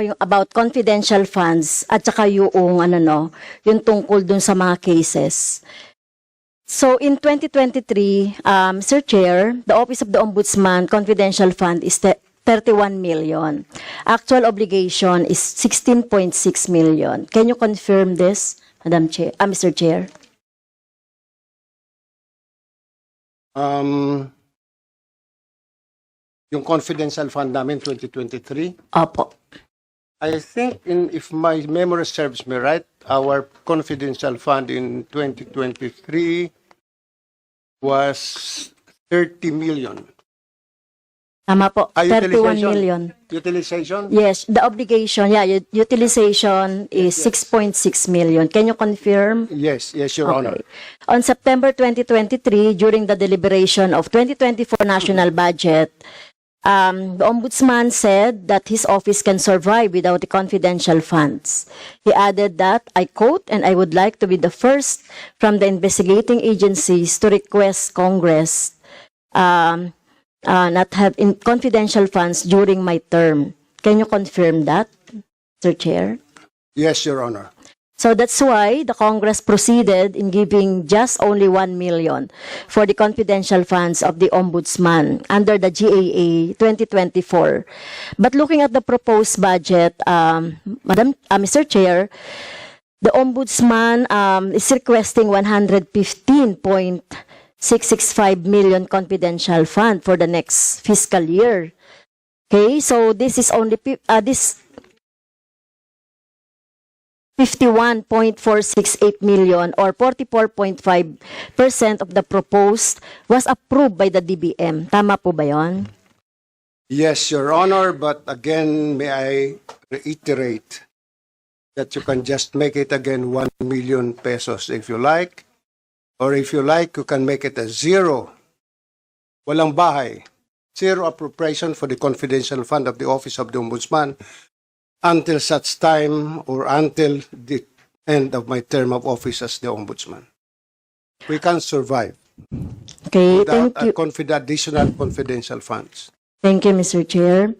yung about confidential funds at saka yung yung tungkol dun sa mga cases. So in 2023, Sir Chair, the Office of the Ombudsman Confidential Fund is 31 million. Actual obligation is 16.6 million. Can you confirm this, Madam Chair, Mr. Chair? Yung confidential fund namin 2023, Opo. I think if my memory serves me right, our confidential fund in 2023 was 30 million. Tama po, 31 utilization? million. Utilization? Yes, the obligation, utilization is 6.6 million. Can you confirm? Yes, Your Honor. On September 2023, during the deliberation of 2024 national budget, the Ombudsman said that his office can survive without the confidential funds. He added that, I quote, "And I would like to be the first from the investigating agencies to request Congress not have confidential funds during my term." Can you confirm that, Sir Chair? Yes, Your Honor. So that's why the Congress proceeded in giving just only 1 million for the confidential funds of the Ombudsman under the GAA 2024. But looking at the proposed budget, Mr. Chair, the Ombudsman is requesting 115.665 million confidential fund for the next fiscal year. Okay, so this is only 51.468 million or 44.5% of the proposed was approved by the DBM. Tama po ba yon? Yes, Your Honor, but again, may I reiterate that you can just make it again 1 million pesos if you like, or if you like, you can make it a zero. Walang bahay. Zero appropriation for the confidential fund of the Office of the Ombudsman until such time or until the end of my term of office as the Ombudsman. We can survive Okay, without thank you. additional confidential funds. Thank you, Mr. Chair.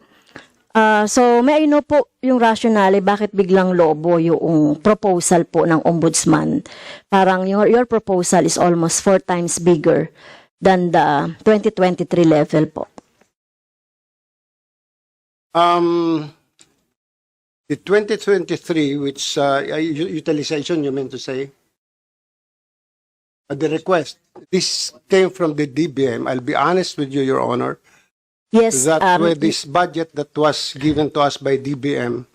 So, may I know po yung rationale bakit biglang lobo yung proposal po ng Ombudsman? Parang your proposal is almost 4 times bigger than the 2023 level po. The 2023, which utilization, you meant to say, the request, this came from the DBM. I'll be honest with you, Your Honor, Yes, that with this budget that was given to us by DBM,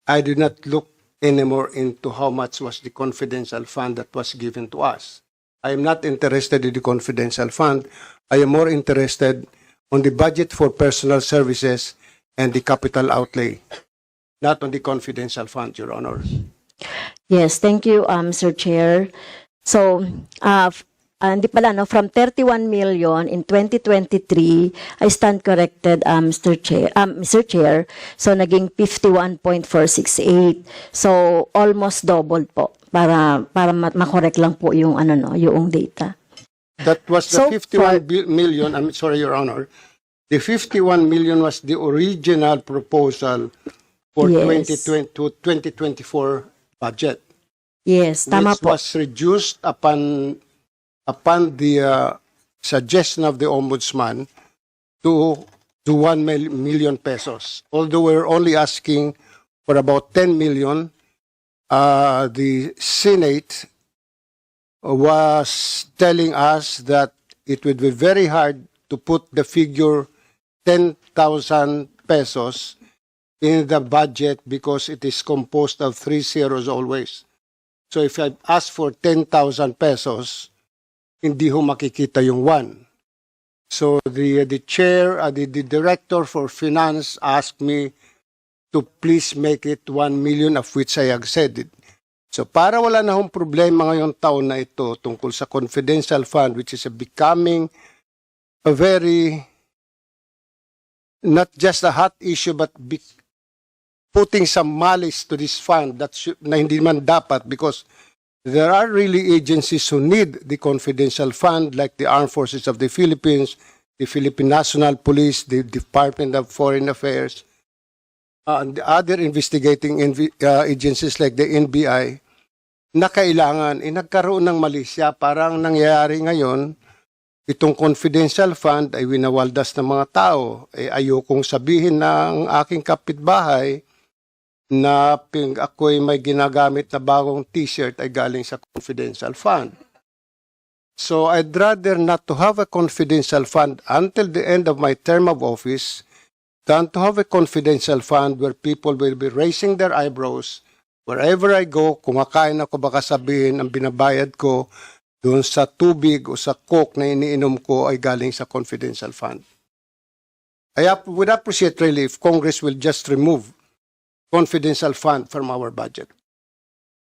I did not look anymore into how much was the confidential fund that was given to us. I am not interested in the confidential fund. I am more interested on the budget for personal services and the capital outlay, not on the confidential fund, Your Honor. Yes, thank you, Sir Chair. So, hindi pala, no, from 31 million in 2023, I stand corrected, Mr. Chair. So, naging 51.468. So, almost doubled po para makorek lang po yung yung data. That was the So 51 million, I'm sorry, Your Honor. The 51 million was the original proposal for Yes. 2020 to 2024 budget, Yes, tama which po. was reduced upon the suggestion of the Ombudsman to 1 million pesos. Although we're only asking for about 10 million, the Senate was telling us that it would be very hard to put the figure 10,000 pesos in the budget because it is composed of 3 zeros always. So if I ask for 10,000 pesos, hindi ho makikita yung 1. So the chair, the director for finance asked me to please make it 1 million, of which I acceded. So para wala na hong problema ngayong taon na ito tungkol sa confidential fund, which is becoming a very, not just a hot issue, but putting some malice to this fund na hindi man dapat, because there are really agencies who need the confidential fund, like the Armed Forces of the Philippines, the Philippine National Police, the Department of Foreign Affairs, and the other investigating agencies like the NBI na kailangan nagkaroon ng mali siya. Parang nangyayari ngayon, itong confidential fund ay winawaldas ng mga tao. Ayokong sabihin ng aking kapitbahay na ako'y may ginagamit na bagong t-shirt ay galing sa confidential fund. So I'd rather not to have a confidential fund until the end of my term of office than to have a confidential fund where people will be raising their eyebrows. Wherever I go, kumakain ako, baka sabihin ang binabayad ko doon sa tubig o sa coke na iniinom ko ay galing sa confidential fund. I would appreciate really if Congress will just remove confidential fund from our budget.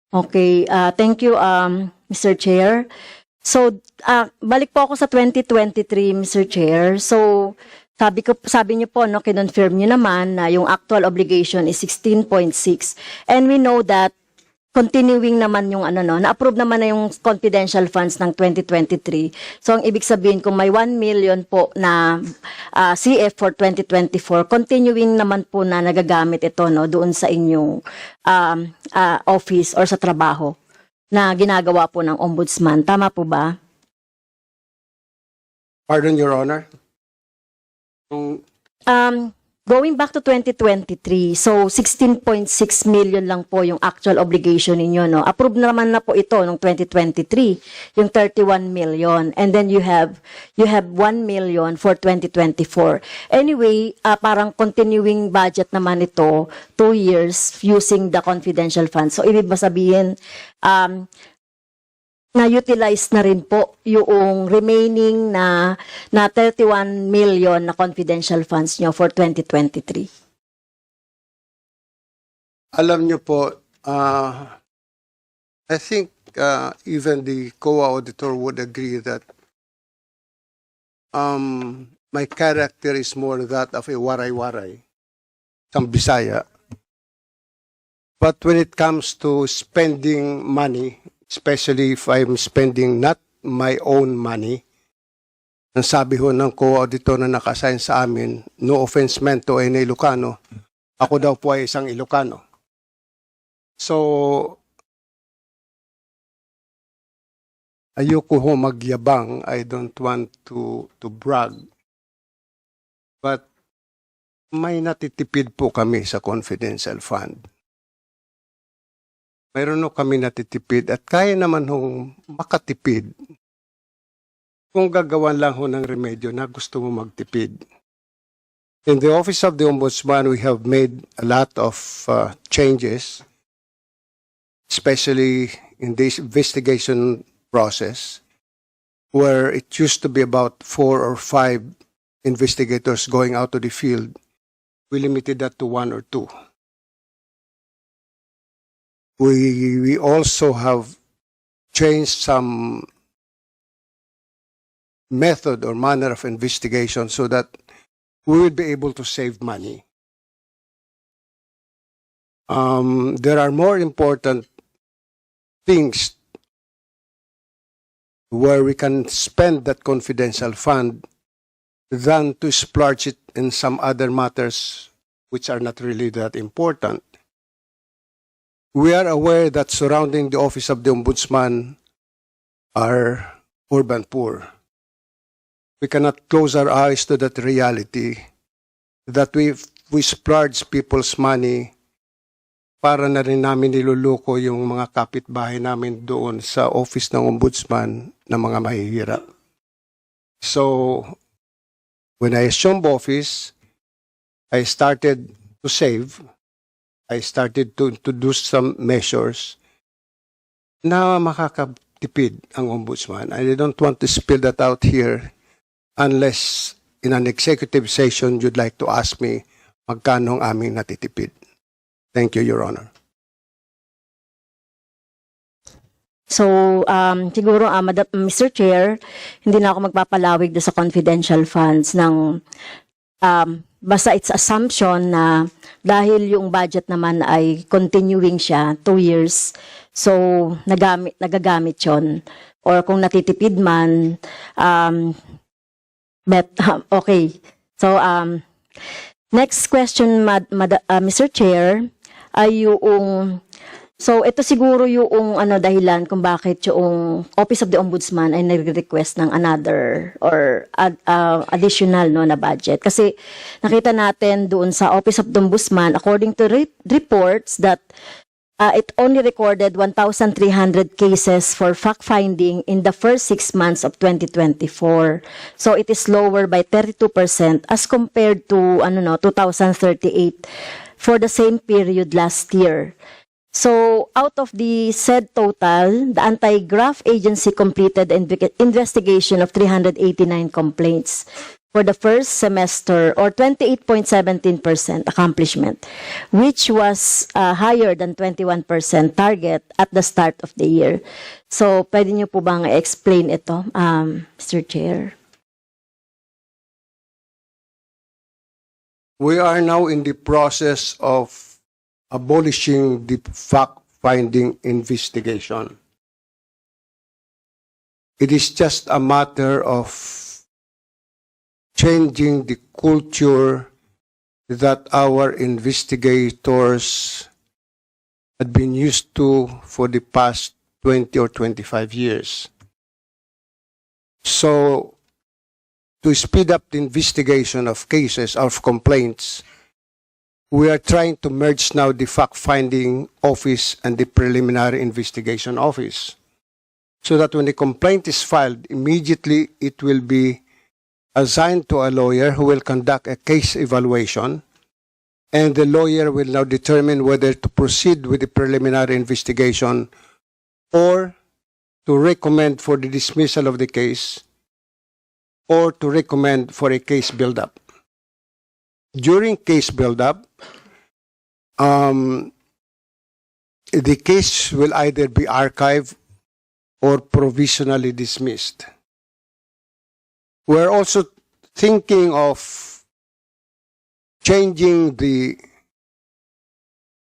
Okay, thank you, Mr. Chair. So, balik po ako sa 2023, Mr. Chair. So, sabi niyo po, no, kinonfirm niyo naman na yung actual obligation is 16.6. And we know that continuing naman yung na-approve naman na yung confidential funds ng 2023. So, ang ibig sabihin, kung may 1 million po na CF for 2024, continuing naman po na nagagamit ito, no, doon sa inyong office or sa trabaho na ginagawa po ng ombudsman. Tama po ba? Pardon, Your Honor? Going back to 2023, so 16.6 million lang po yung actual obligation ninyo, no? Approved naman na po ito noong 2023, yung 31 million. And then you have 1 million for 2024. Anyway, parang continuing budget naman ito, 2 years using the confidential funds. So ibig ba sabihin, na-utilize na rin po yung remaining na 31 million na confidential funds nyo for 2023. Alam niyo po, I think even the COA auditor would agree that my character is more that of a waray-waray, some Bisaya. But when it comes to spending money, especially if I'm spending not my own money, ang sabi ho ng co-auditor na naka-assign sa amin, no offense meant to any Ilocano, ako daw po ay isang Ilocano. So, ayoko ho magyabang, I don't want to brag. But may natitipid po kami sa confidential fund. Mayroon ho kami natitipid at kaya naman hong makatipid kung gagawan lang ho ng remedyo na gusto mo magtipid. In the Office of the Ombudsman, we have made a lot of changes, especially in this investigation process, where it used to be about 4 or 5 investigators going out to the field. We limited that to 1 or 2. We also have changed some method or manner of investigation so that we will be able to save money. There are more important things where we can spend that confidential fund than to splurge it in some other matters which are not really that important. We are aware that surrounding the Office of the Ombudsman are urban poor. We cannot close our eyes to that reality that we splurge people's money para na rin namin niluluko yung mga kapitbahay namin doon sa Office ng Ombudsman na mga mahihirap. So, when I assumed office, I started to save. I started to do some measures na makakatipid ang ombudsman. I don't want to spill that out here unless in an executive session you'd like to ask me magkano ang aming natitipid. Thank you, Your Honor. So, siguro, Mr. Chair, hindi na ako magpapalawig do sa confidential funds ng basta it's assumption na dahil yung budget naman ay continuing siya, 2 years, so nagagamit yon. Or kung natitipid man, okay. So, Next question, Mr. Chair, ay yung, so ito siguro yung dahilan kung bakit yung Office of the Ombudsman ay nag-request ng another or additional na budget. Kasi nakita natin doon sa Office of the Ombudsman, according to reports that it only recorded 1,300 cases for fact-finding in the first 6 months of 2024. So it is lower by 32% as compared to 2,038 for the same period last year. So out of the said total, the anti-graft agency completed investigation of 389 complaints for the first semester, or 28.17% accomplishment, which was higher than 21% target at the start of the year. So, pwede niyo po bang explain ito, Mr. Chair? We are now in the process of abolishing the fact-finding investigation. It is just a matter of changing the culture that our investigators had been used to for the past 20 or 25 years. So, to speed up the investigation of cases, of complaints, we are trying to merge now the fact-finding office and the preliminary investigation office, so that when the complaint is filed, immediately it will be assigned to a lawyer who will conduct a case evaluation, and the lawyer will now determine whether to proceed with the preliminary investigation or to recommend for the dismissal of the case or to recommend for a case build-up. During case build-up, the case will either be archived or provisionally dismissed. We're also thinking of changing the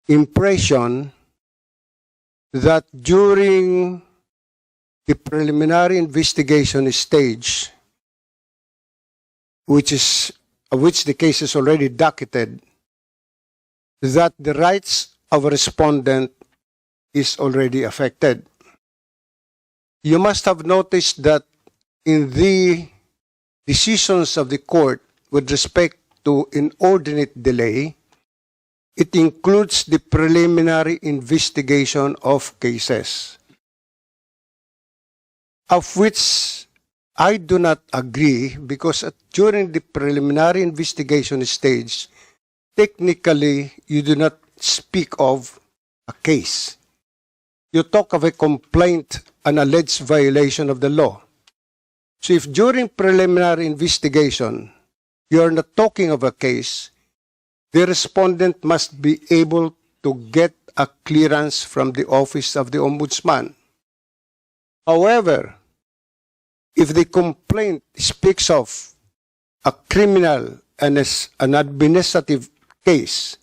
impression that during the preliminary investigation stage, which the case is already docketed, that the rights of a respondent is already affected. You must have noticed that in the decisions of the court with respect to inordinate delay, it includes the preliminary investigation of cases, of which I do not agree, because during the preliminary investigation stage, technically you do not speak of a case. You talk of a complaint, an alleged violation of the law. So if during preliminary investigation, you are not talking of a case, the respondent must be able to get a clearance from the Office of the Ombudsman. However, if the complaint speaks of a criminal and an administrative case,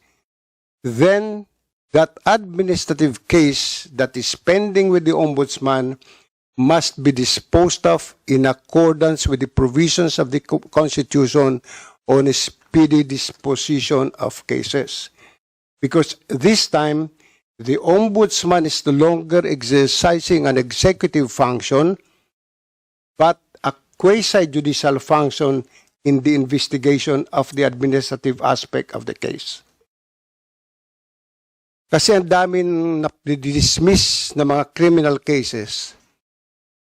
then that administrative case that is pending with the Ombudsman must be disposed of in accordance with the provisions of the Constitution on a speedy disposition of cases. Because this time, the Ombudsman is no longer exercising an executive function, but a quasi-judicial function in the investigation of the administrative aspect of the case. Kasi ang daming na-dismiss na mga criminal cases,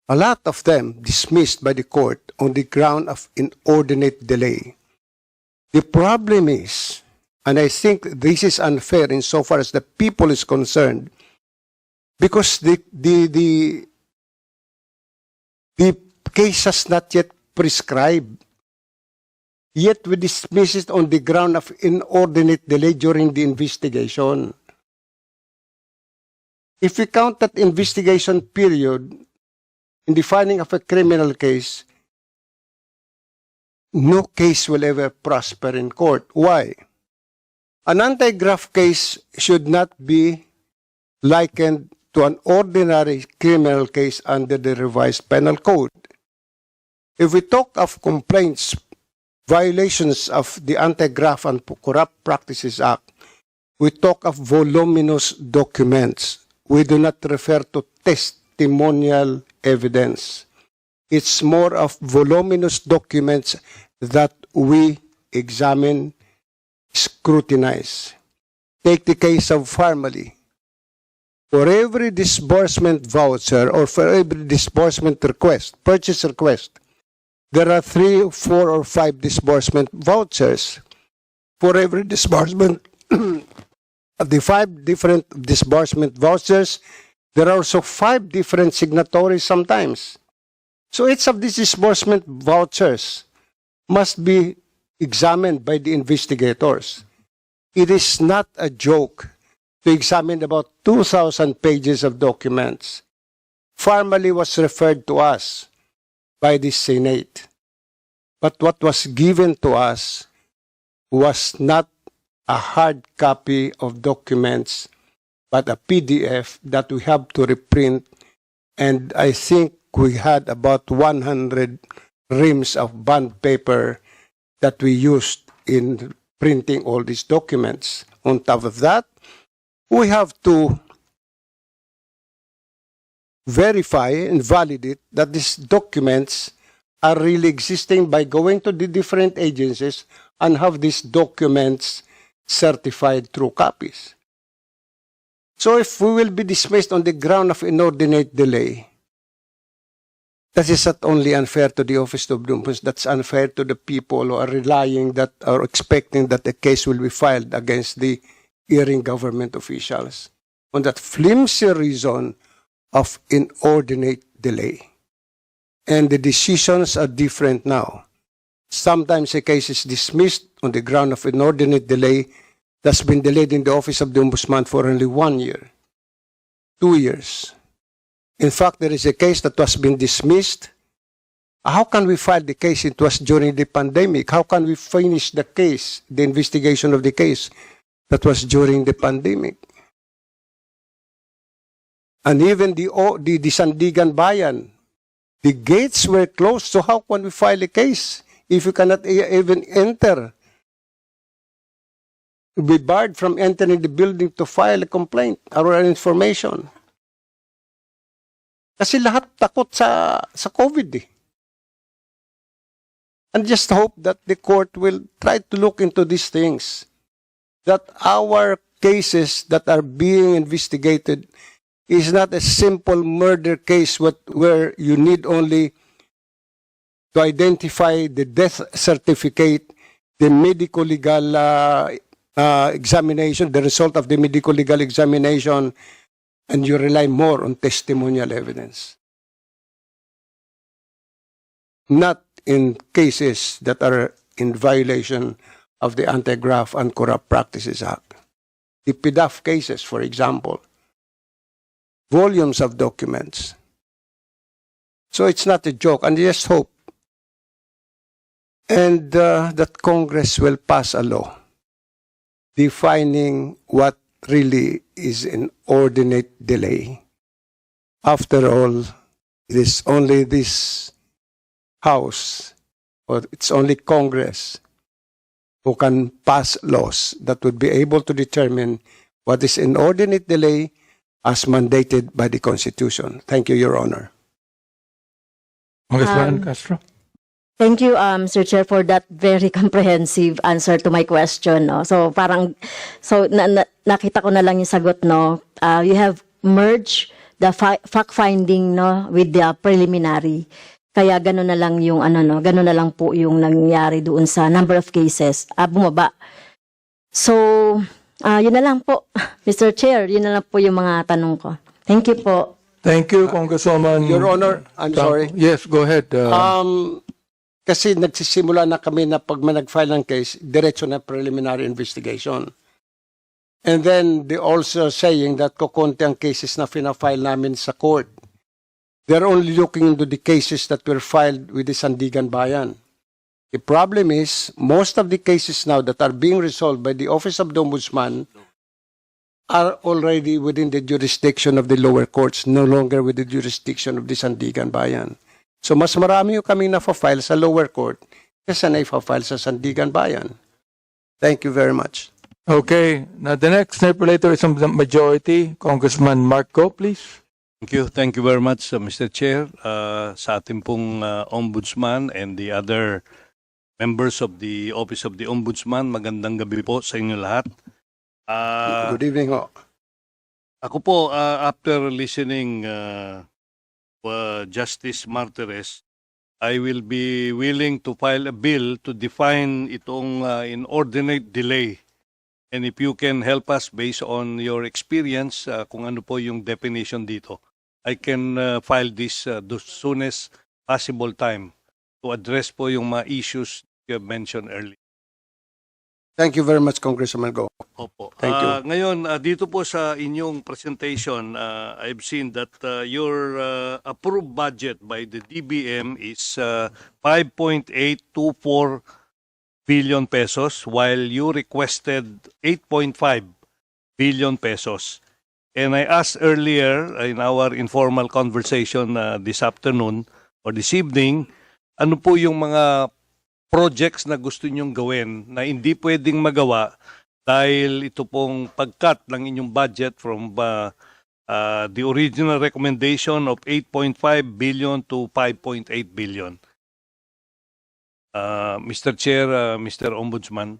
a lot of them dismissed by the court on the ground of inordinate delay. The problem is, and I think this is unfair insofar as the people is concerned, because the case has not yet prescribed, yet we dismiss it on the ground of inordinate delay during the investigation. If we count that investigation period in the finding of a criminal case, no case will ever prosper in court. Why? An anti-graft case should not be likened to an ordinary criminal case under the revised penal code. If we talk of complaints violations of the Anti-Graft and Corrupt Practices Act, we talk of voluminous documents. We do not refer to testimonial evidence. It's more of voluminous documents that we examine, scrutinize. Take the case of Farmally. For every disbursement voucher or for every disbursement request, purchase request, there are 3, 4, or 5 disbursement vouchers. For every disbursement, of the 5 different disbursement vouchers, there are also 5 different signatories sometimes. So each of these disbursement vouchers must be examined by the investigators. It is not a joke to examine about 2,000 pages of documents. Formally was referred to us by the Senate. But what was given to us was not a hard copy of documents, but a PDF that we have to reprint. And I think we had about 100 reams of bond paper that we used in printing all these documents. On top of that, we have to verify and validate that these documents are really existing by going to the different agencies and have these documents certified through copies. So if we will be dismissed on the ground of inordinate delay, that is not only unfair to the Office of the Ombudsman, that's unfair to the people who are relying that or expecting that a case will be filed against the erring government officials on that flimsy reason of inordinate delay. And the decisions are different now. Sometimes a case is dismissed on the ground of inordinate delay that's been delayed in the Office of the Ombudsman for only 1 year, 2 years. In fact, there is a case that was been dismissed. How can we file the case? It was during the pandemic. How can we finish the case, the investigation of the case that was during the pandemic? And even the Sandigan Bayan, the gates were closed. So how can we file a case if you cannot even enter? Be barred from entering the building to file a complaint or an information. Kasi lahat takot sa COVID eh. And just hope that the court will try to look into these things. That our cases that are being investigated is not a simple murder case where you need only to identify the death certificate, the medico-legal examination, the result of the medico-legal examination, and you rely more on testimonial evidence. Not in cases that are in violation of the Anti-Graft and Corrupt Practices Act. The PDAF cases, for example, volumes of documents. So it's not a joke, and just hope and that Congress will pass a law defining what really is an inordinate delay. After all, it is only this House, or it's only Congress, who can pass laws that would be able to determine what is inordinate delay as mandated by the Constitution. Thank you, Your Honor. Congressman Castro. Thank you, Sir Chair, for that very comprehensive answer to my question. No? So parang, nakita ko na lang yung sagot, no? You have merged the fact-finding, no, with the preliminary. Kaya gano'n na lang yung gano'n na lang po yung nangyari doon sa number of cases, bumaba. So, yun na lang po, Mr. Chair, yun na lang po yung mga tanong ko. Thank you po. Thank you, Congresswoman. Your Honor, I'm sorry. Yes, go ahead. Kasi nagsisimula na kami na pag may nag-file ng case, diretso na preliminary investigation. And then they also saying that kukunti ang cases na fina-file namin sa court. They're only looking into the cases that were filed with the Sandigan Bayan. The problem is, most of the cases now that are being resolved by the Office of the Ombudsman are already within the jurisdiction of the lower courts, no longer with the jurisdiction of the Sandigan Bayan. So mas marami yung kami na-file sa lower court SNA file sa Sandigan Bayan. Thank you very much. Okay. Now, the next interpolator is from the majority. Congressman Mark Go, please. Thank you. Thank you very much, Mr. Chair. Sa ating pong Ombudsman and the other members of the Office of the Ombudsman, magandang gabi po sa inyo lahat. Good evening ho. Ako po, after listening Justice Martires, I will be willing to file a bill to define itong inordinate delay. And if you can help us based on your experience, kung ano po yung definition dito, I can file this the soonest possible time to address po yung mga issues you have mentioned earlier. Thank you very much, Congressman Go. Opo. Thank you. Ngayon, dito po sa inyong presentation, I've seen that your approved budget by the DBM is 5.824 billion pesos while you requested 8.5 billion pesos. And I asked earlier in our informal conversation this afternoon or this evening, ano po yung mga projects na gusto nyong gawin na hindi pwedeng magawa dahil ito pong pag-cut ng inyong budget from the original recommendation of 8.5 billion to 5.8 billion. Mr. Chair, Mr. Ombudsman.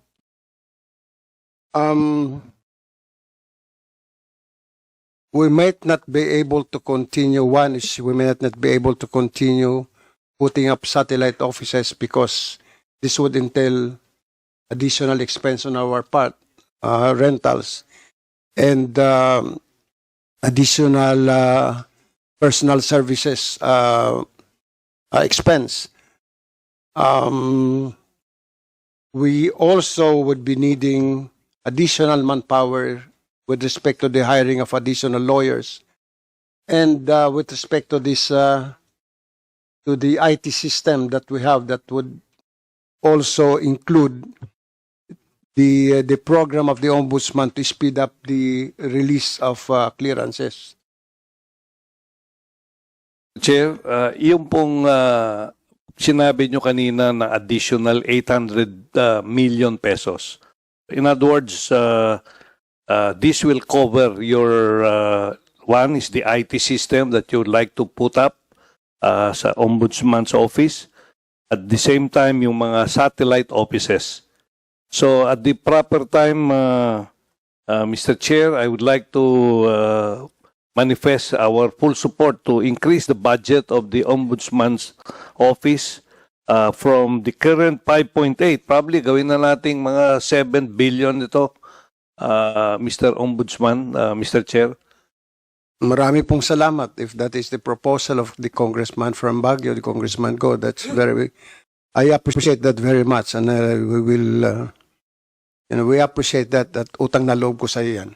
We might not be able to continue. One is we might not be able to continue putting up satellite offices because this would entail additional expense on our part, rentals, and additional personal services expense. We also would be needing additional manpower with respect to the hiring of additional lawyers, and with respect to this to the IT system that we have, that would also include the program of the Ombudsman to speed up the release of clearances. Chair, yung pong sinabi nyo kanina na additional 800 million pesos. In other words, this will cover your, one is the IT system that you would like to put up sa Ombudsman's office. At the same time, yung mga satellite offices. So at the proper time, Mr. Chair, I would like to manifest our full support to increase the budget of the Ombudsman's office from the current 5.8. Probably gawin na nating mga 7 billion ito, Mr. Ombudsman, Mr. Chair. Marami pong salamat if that is the proposal of the congressman from Baguio, the Congressman Go. That's very, I appreciate that very much, and we will, we appreciate that utang na loob ko sa iyo yan.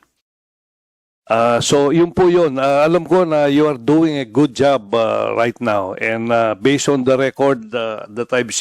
So yun po yun. Alam ko na you are doing a good job right now, and based on the record that I've